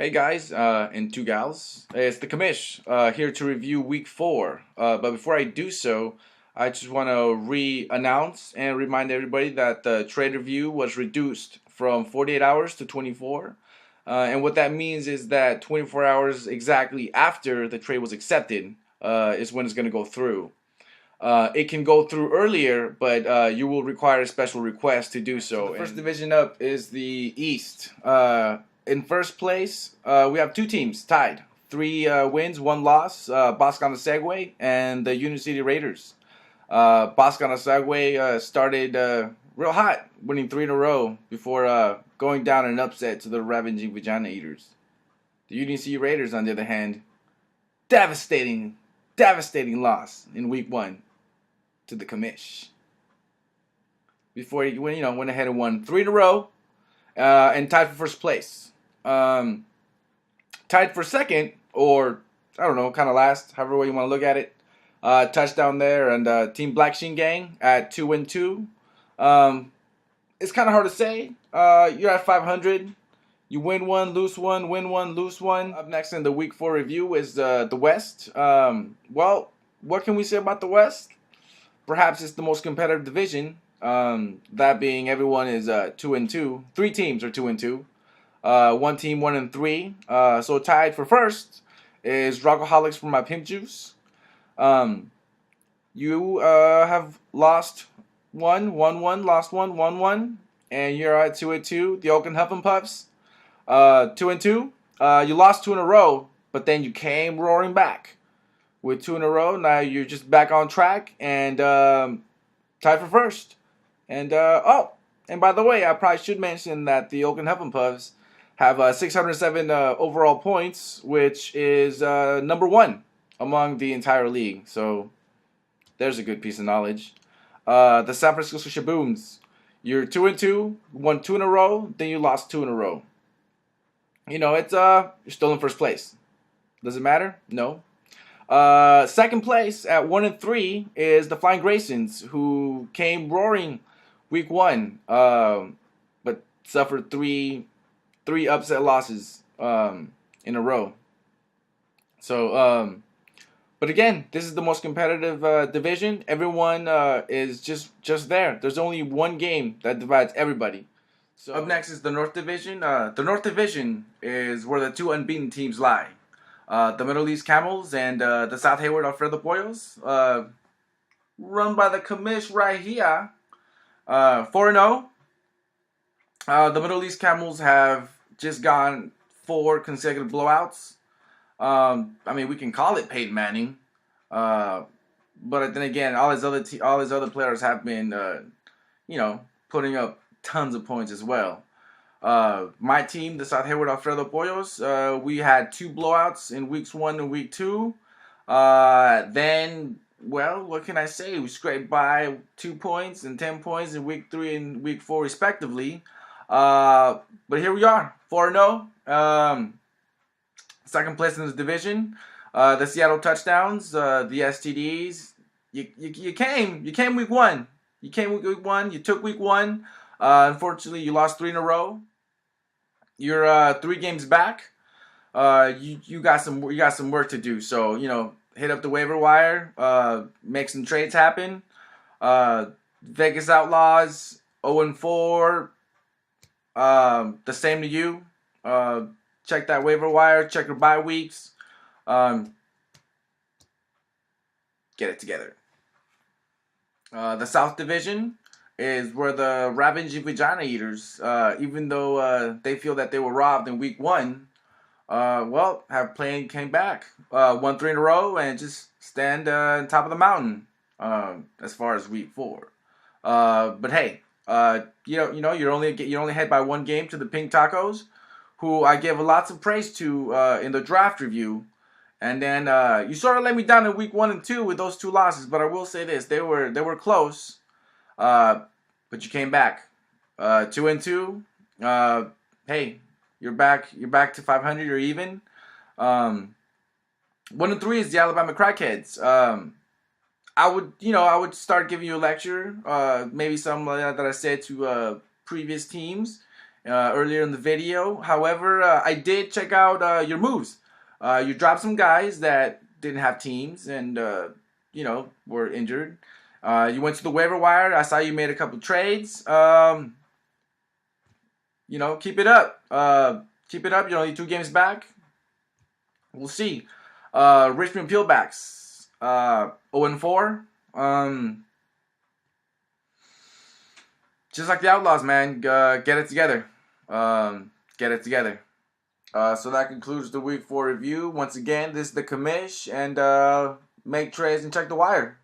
Hey guys, and two gals. It's the commish here to review week 4. But before I do so, I just want to re-announce and remind everybody that the trade review was reduced from 48 hours to 24. And what that means is that 24 hours exactly after the trade was accepted is when it's going to go through. It can go through earlier, but you will require a special request to do so. The first division up is the East. In first place, we have two teams tied. 3 wins, 1 loss. Bosque on the Segway and the Union City Raiders. Bosque on the Segway started real hot, winning 3 in a row before going down in an upset to the ravaging Vagina Eaters. The Union City Raiders, on the other hand, devastating loss in week 1 to the commish. Before he went ahead and won 3 in a row and tied for first place. Tied for second, or I don't know, kind of last, however way you want to look at it. Touchdown there, and Team Black Sheen Gang at 2-2. It's kind of hard to say. You're at 500. You win one, lose one, win one, lose one. Up next in the Week 4 review is the West. Well, what can we say about the West? Perhaps it's the most competitive division. That being everyone is 2-2. 3 teams are 2-2. One team 1-3. So tied for first is Rockaholics from my Pimp Juice. You have lost one, won one, lost one, won one, and you're at 2-2. The Oakland Huff and Puffs, 2-2. You lost 2 in a row, but then you came roaring back with 2 in a row. Now you're just back on track and tied for first. And and by the way, I probably should mention that the Oakland Huff and Puffs have 607 overall points, which is number 1 among the entire league. So there's a good piece of knowledge. The San Francisco Shabooms, you're 2-2, won 2 in a row, then you lost 2 in a row. You know, it's you're still in first place. Does it matter? No. Second place at 1-3 is the Flying Graysons, who came roaring week 1, but suffered three upset losses in a row. So, but again, this is the most competitive division. Everyone is just there. There's only one game that divides everybody. So up next is the North Division. The North Division is where the 2 unbeaten teams lie. The Middle East Camels and the South Hayward Alfredo Pollos, run by the commish right here. 4-0. The Middle East Camels have just gone 4 consecutive blowouts. I mean, we can call it Peyton Manning, but then again, all his other players have been, putting up tons of points as well. My team, the South Hayward Alfredo Pollos, we had 2 blowouts in weeks 1 and week 2. Then, well, what can I say? We scraped by 2 points and 10 points in week 3 and week 4 respectively. But here we are, 4-0. Second place in the division. The Seattle Touchdowns, the STDs. You came week 1. You came week 1. You took week 1. Unfortunately, you lost 3 in a row. You're 3 games back. You got some work to do. So hit up the waiver wire. Make some trades happen. Vegas Outlaws 0-4. The same to you. Check that waiver wire. Check your bye weeks. Get it together. The South Division is where the ravaging Vagina Eaters, even though they feel that they were robbed in week 1, came back. Won 3 in a row and just stand on top of the mountain as far as week 4. But hey, you're only ahead by 1 game to the Pink Tacos, who I give lots of praise to in the draft review. And then you sort of let me down in week 1 and 2 with those 2 losses. But I will say this: they were close, but you came back. 2-2. Hey, you're back. You're back to 500. You're even. 1-3 is the Alabama Crackheads. I would start giving you a lecture, maybe some that I said to previous teams, earlier in the video. However, I did check out your moves. You dropped some guys that didn't have teams and were injured. You went to the waiver wire. I saw you made a couple trades. Keep it up. Keep it up. You're 2 games back. We'll see. Richmond Peelbacks, 0-4. Just like the Outlaws, man. Get it together. Get it together. So that concludes the Week 4 review. Once again, this is the Commish, and make trades and check the wire.